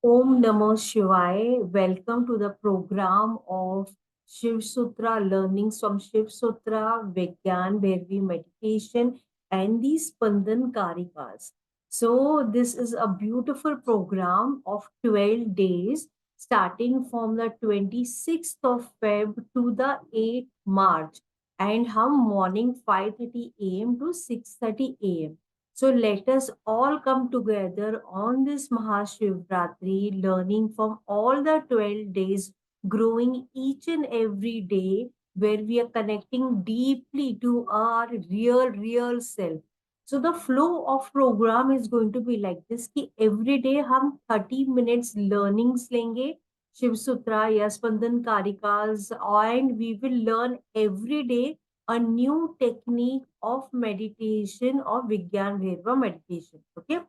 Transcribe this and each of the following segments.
Om Namah Shivaya. Welcome to the program of Shiv Sutra learnings from Shiv Sutra, Vigyan, Bhairavi meditation, and the Spandan Karikas. So, this is a beautiful program of 12 days starting from the 26th of Feb to the 8th March. And hum morning 5:30 a.m. to 6:30 a.m. So let us all come together on this Mahashivratri, learning from all the 12 days, growing each and every day, where we are connecting deeply to our real self. So the flow of program is going to be like this कि every day हम 30 minutes learnings लेंगे शिव सूत्रा या स्पंदन कारिकास and we will learn every day a new technique of meditation or Vigyan Bhairava meditation. Okay.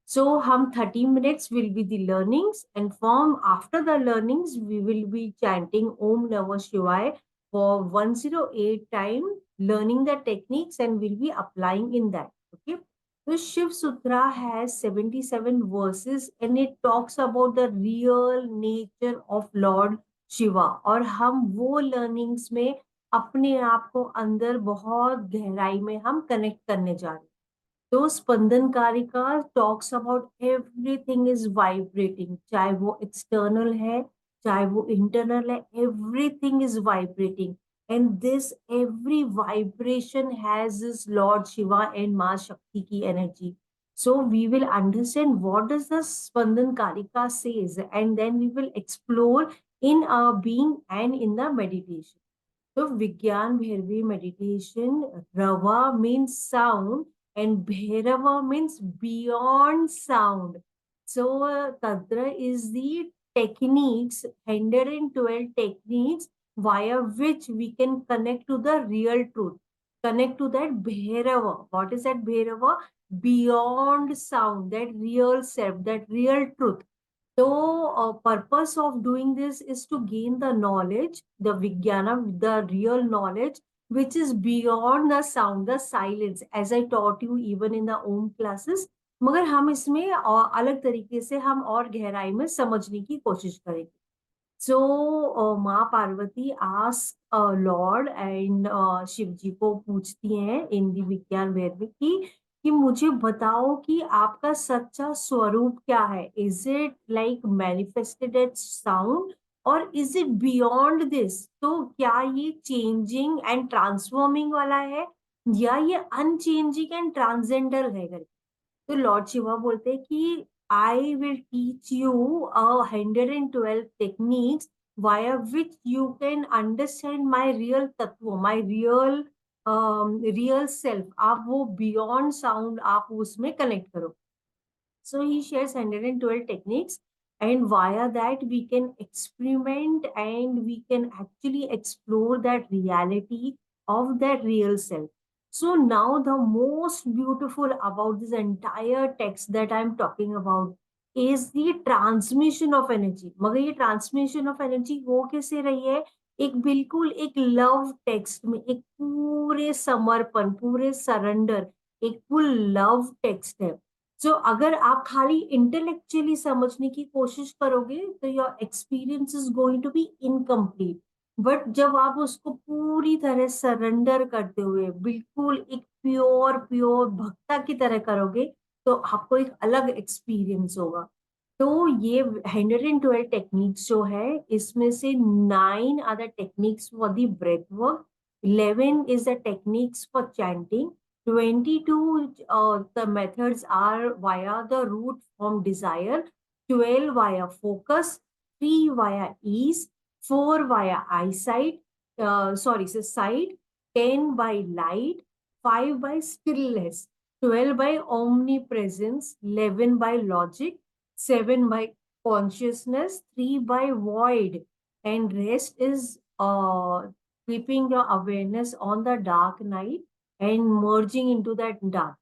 So, hum 30 minutes will be the learnings, and from after the learnings, we will be chanting Om Namah Shivaya for 108 time, learning the techniques, and we'll be applying in that. Okay. So, Shiv Sutra has 77 verses and it talks about the real nature of Lord Shiva. और हम वो learnings में अपने आप को अंदर बहुत गहराई में हम कनेक्ट करने जा रहे हैं तो स्पंदन कारिका talks about everything is vibrating चाहे वो एक्सटर्नल है चाहे वो इंटरनल है everything is vibrating and this every vibration has this Lord Shiva and माँ शक्ति की energy so we will understand what does the spandan karika says and then we will explore in our being and in the meditation. So Vigyan Bhairavi meditation, Rava means sound and Bhairava means beyond sound. So Tadra is the techniques, 112 techniques via which we can connect to the real truth. Connect to that Bhairava. What is that Bhairava? Beyond sound, that real self, that real truth. So, purpose of doing this is to gain the knowledge, the Vijnana, the real knowledge, which is beyond the sound, the silence, as I taught you even in the Om classes. मगर हम इसमें अलग तरीके से हम और गहराई में समझने की कोशिश करेंगे. So, माँ Parvati ask Lord and Shiv जी को पूछती हैं इन दी विज्ञान वेद में कि मुझे बताओ कि आपका सच्चा स्वरूप क्या है is it like manifested at sound और इज इट बियॉन्ड दिस तो क्या ये चेंजिंग एंड ट्रांसफॉर्मिंग वाला है या ये अनचेंजिंग एंड ट्रांसेंडल है करके तो लॉर्ड शिवा बोलते हैं कि I will teach you 112 techniques via which you can understand my real तत्व my real self आप वो beyond sound आप उसमें connect करो so he shares 112 techniques and via that we can experiment and we can actually explore that reality of that real self. So now the most beautiful about this entire text that I'm talking about is the transmission of energy. मगर ये transmission of energy हो कैसे रही है एक बिल्कुल एक love text में एक पूरे समर्पण पूरे सरेंडर एक फुल लव टेक्स्ट है जो अगर आप खाली इंटेलेक्चुअली समझने की कोशिश करोगे तो your experience is going to be incomplete but जब आप उसको पूरी तरह सरेंडर करते हुए बिल्कुल एक प्योर प्योर भक्ता की तरह करोगे तो आपको एक अलग एक्सपीरियंस होगा तो ये 112 टेक्निक्स जो है इसमें से 9 are the techniques for the breath work 11 is the techniques for chanting 22 the methods are via the root from desire 12 via focus 3 via ease 4 via eyesight so sight 10 by light 5 by stillness 12 by omnipresence 11 by logic 7 by consciousness 3 by void and rest is keeping your awareness on the dark night and merging into that dark.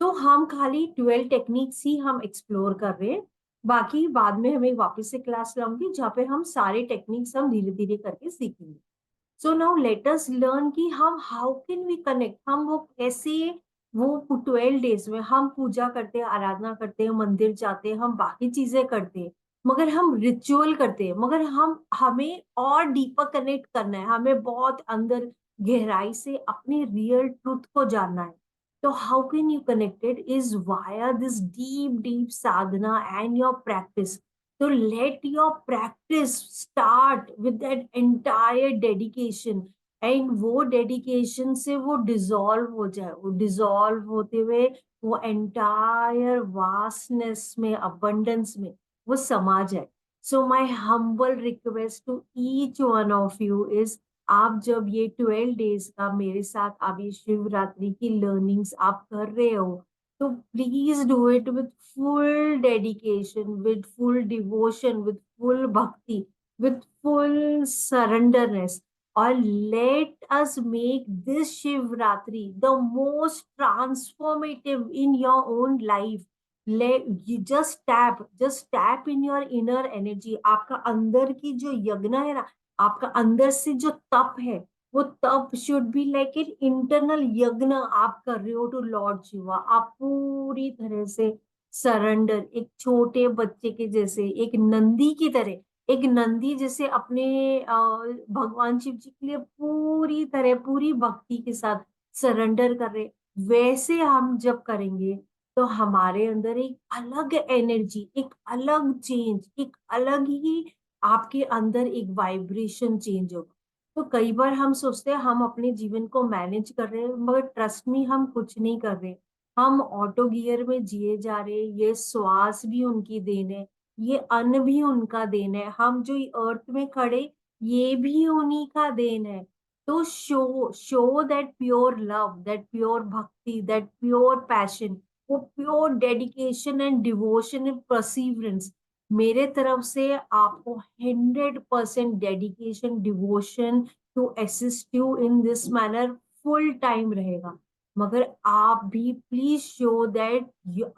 तो हम खाली 12 techniques ही हम explore कर रहे हैं बाकी बाद में हमें वापस से क्लास लाऊंगी जहाँ पे हम सारे टेक्निक्स हम धीरे धीरे करके सीखेंगे so now let us learn कि हम हाउ कैन वी कनेक्ट हम वो कैसे वो 12 डेज में हम पूजा करते हैं आराधना करते हैं मंदिर जाते हैं हम बाकी चीजें करते हैं मगर हम रिचुअल करते हैं, मगर हमें और डीपर कनेक्ट करना है, हमें बहुत अंदर गहराई से अपने रियल ट्रूथ को जानना है। तो how can you connected is via this deep deep sadhana and your practice. तो let your practice start with that entire dedication, and वो डेडिकेशन से वो डिसॉल्व हो जाए, वो डिसॉल्व होते हुए वो एंटायर वास्टनेस में, अबंडेंस में वो समा जाए। So my humble request to each one of you is, आप जब ये 12 डेज का मेरे साथ आप ये शिवरात्रि की लर्निंग्स आप कर रहे हो, तो please do it with full dedication, with full devotion, with full भक्ति, विथ फुल सरेंडरनेस। और let us make this Shivratri the most transformative in your own life. Let you just tap in your inner energy. आपका अंदर की जो यज्ञ है ना, आपका अंदर से जो तप है, वो तप should be like an internal यज्ञ आप कर रहे हो टू लॉर्ड शिवा। आप पूरी तरह से सरेंडर, एक छोटे बच्चे के जैसे, एक नंदी की तरह, एक नंदी जैसे अपने भगवान शिव जी के लिए पूरी तरह पूरी भक्ति के साथ सरेंडर कर रहे, वैसे हम जब करेंगे तो हमारे अंदर एक अलग एनर्जी, एक अलग चेंज, एक अलग ही आपके अंदर एक वाइब्रेशन चेंज होगा। तो कई बार हम सोचते हैं हम अपने जीवन को मैनेज कर रहे हैं, मगर ट्रस्ट मी हम कुछ नहीं कर रहे। हम ऑटो गियर में जिए जा रहे हैं, ये श्वास भी उनकी देन है, ये अन्न भी उनका देन है, हम जो अर्थ में खड़े ये भी उन्हीं का देन है। तो show that pure love, that pure bhakti, that pure passion, वो pure dedication and devotion and perseverance. मेरे तरफ से आपको 100% dedication devotion to assist you in this manner full time रहेगा। मगर आप भी प्लीज शो दैट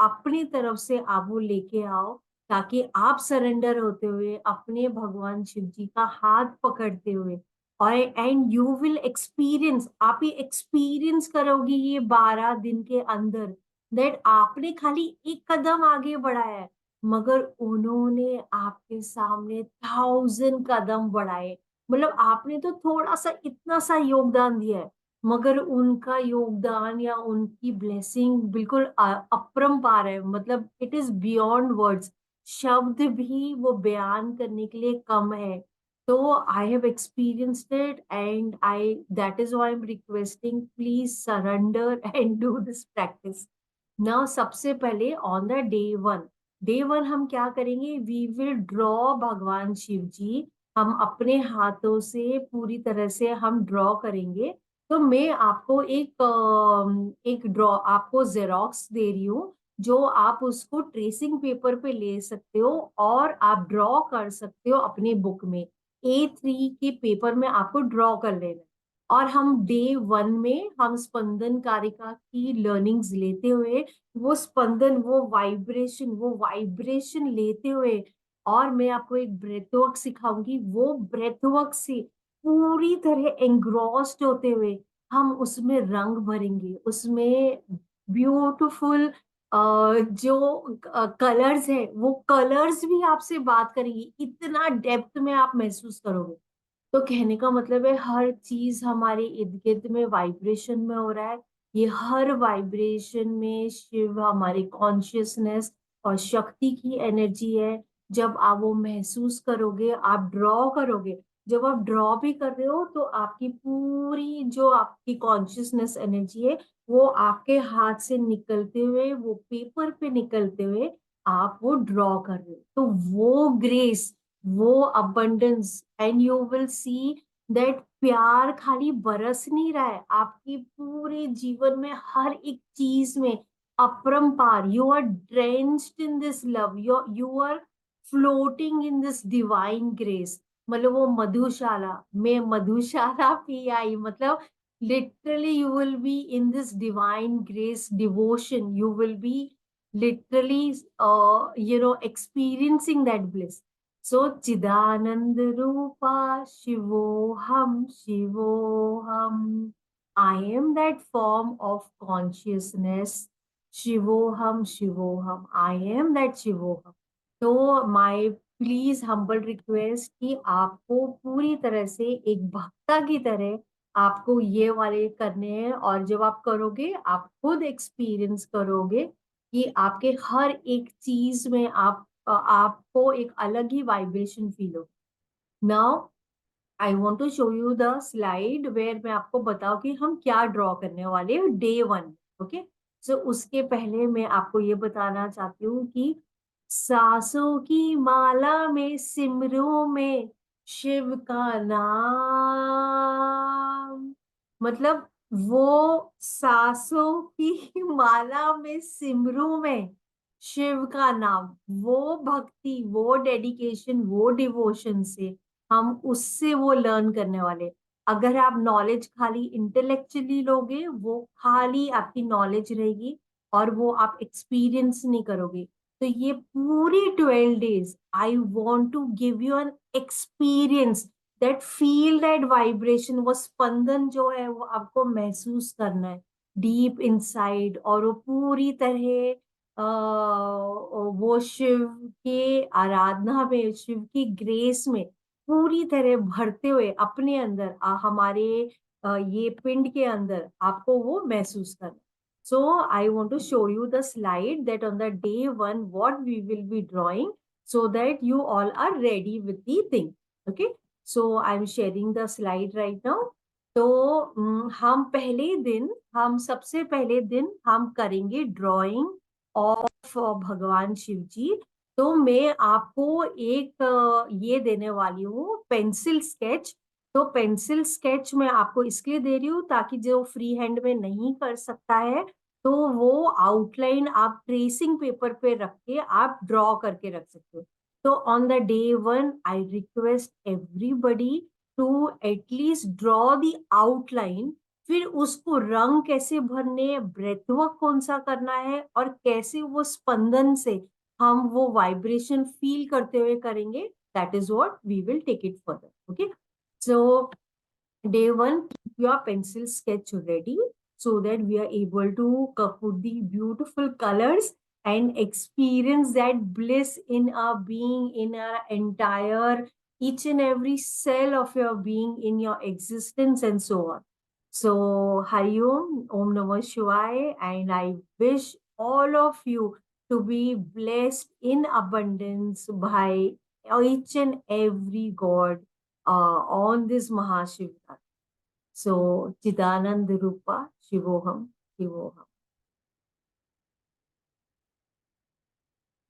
अपनी तरफ से आप वो लेके आओ, ताकि आप सरेंडर होते हुए अपने भगवान शिव जी का हाथ पकड़ते हुए, और एंड यू विल एक्सपीरियंस, आप ही एक्सपीरियंस करोगे ये 12 दिन के अंदर, दैट आपने खाली एक कदम आगे बढ़ाया है, मगर उन्होंने आपके सामने 1000 कदम बढ़ाए। मतलब आपने तो थोड़ा सा इतना सा योगदान दिया है, मगर उनका योगदान या उनकी ब्लेसिंग बिल्कुल अपरंपार है। मतलब इट इज बियॉन्ड वर्ड्स, शब्द भी वो बयान करने के लिए कम है। तो I have experienced it and I, that is why I am requesting, please surrender and do this practice ना। सबसे पहले ऑन द डे वन हम क्या करेंगे, वी विल ड्रॉ भगवान शिव जी, हम अपने हाथों से पूरी तरह से हम ड्रॉ करेंगे। तो मैं आपको एक ड्रॉ आपको जेरोक्स दे रही हूँ, जो आप उसको ट्रेसिंग पेपर पे ले सकते हो और आप ड्रॉ कर सकते हो अपने बुक में। A3 के पेपर में आपको ड्रॉ कर लेना है। और हम डे 1 में हम स्पंदन कारिका की लर्निंग्स लेते हुए, वो स्पंदन, वो वाइब्रेशन लेते हुए, और मैं आपको एक ब्रेथ वर्क सिखाऊंगी, वो ब्रेथ वर्क से पूरी तरह एंग्रॉस्ड होते हुए हम उसमें रंग भरेंगे, उसमें ब्यूटीफुल जो कलर्स है, वो कलर्स भी आपसे बात करेंगी, इतना डेप्थ में आप महसूस करोगे। तो कहने का मतलब है हर चीज हमारे इर्द गिर्द में वाइब्रेशन में हो रहा है। ये हर वाइब्रेशन में शिव हमारी कॉन्शियसनेस और शक्ति की एनर्जी है। जब आप वो महसूस करोगे, आप ड्रॉ करोगे, जब आप ड्रॉ भी कर रहे हो तो आपकी पूरी जो आपकी कॉन्शियसनेस एनर्जी है, वो आपके हाथ से निकलते हुए, वो पेपर पे निकलते हुए आप वो ड्रॉ कर रहे हो। तो वो ग्रेस, वो abundance, and you will see that प्यार खाली बरस नहीं रहा है आपकी पूरे जीवन में, हर एक चीज में अपरंपार। You are drenched in this love, you are floating in this divine grace. मतलब वो मधुशाला में मधुशाला पी आई, मतलब literally you will be in this divine grace devotion, you will be literally experiencing that bliss. So चिदानंद रूपा शिवोहम, I am that form of consciousness, शिवोहम, I am that शिवोहम। तो my प्लीज हम्बल रिक्वेस्ट कि आपको पूरी तरह से एक भक्ता की तरह आपको ये वाले करने हैं, और जब आप करोगे आप खुद एक्सपीरियंस करोगे कि आपके हर एक चीज में आपको एक अलग ही वाइब्रेशन फील हो। Now I want to show you the slide where मैं आपको बताऊं कि हम क्या ड्रॉ करने वाले हैं डे वन। ओके, सो उसके पहले मैं आपको ये बताना चाहती हूँ कि सांसों की माला में सिमरों में शिव का नाम, मतलब वो सांसों की माला में सिमरों में शिव का नाम, वो भक्ति, वो डेडिकेशन, वो डिवोशन से हम उससे वो लर्न करने वाले। अगर आप नॉलेज खाली इंटेलेक्चुअली लोगे वो खाली आपकी नॉलेज रहेगी और वो आप एक्सपीरियंस नहीं करोगे। तो ये पूरी 12 days I want to give you an experience, that feel that vibration, वो स्पंदन जो है वो आपको महसूस करना है डीप इनसाइड, और वो पूरी तरह वो शिव के आराधना में, शिव की ग्रेस में पूरी तरह भरते हुए अपने अंदर हमारे ये पिंड के अंदर आपको वो महसूस करना। So I want to show you the slide that on the day one what we will be drawing, so that you all are ready with the thing. Okay, so I'm sharing the slide right now. तो हम सबसे पहले दिन हम करेंगे drying of भगवान शिव जी। तो मैं आपको एक ये देने वाली हूँ पेंसिल स्केच। तो पेंसिल स्केच मैं आपको इसलिए दे रही हूँ ताकि जो फ्री हैंड में नहीं कर सकता है तो वो आउटलाइन आप ट्रेसिंग पेपर पे रख के आप ड्रॉ करके रख सकते हो। तो on the day one I request everybody to at least draw the outline, फिर उसको रंग कैसे भरने, ब्रेथ वर्क कौन सा करना है, और कैसे वो स्पंदन से हम वो वाइब्रेशन फील करते हुए करेंगे, that is what we will take it further. Okay, so day one, keep your pencil sketch ready so that we are able to put the beautiful colors and experience that bliss in our being, in our entire, each and every cell of your being, in your existence, and so on. So, Hari Om Namah Shivaya, and I wish all of you to be blessed in abundance by each and every God on this Mahashivratri. So, Chidanand Rupa Shivoham, Shivoham.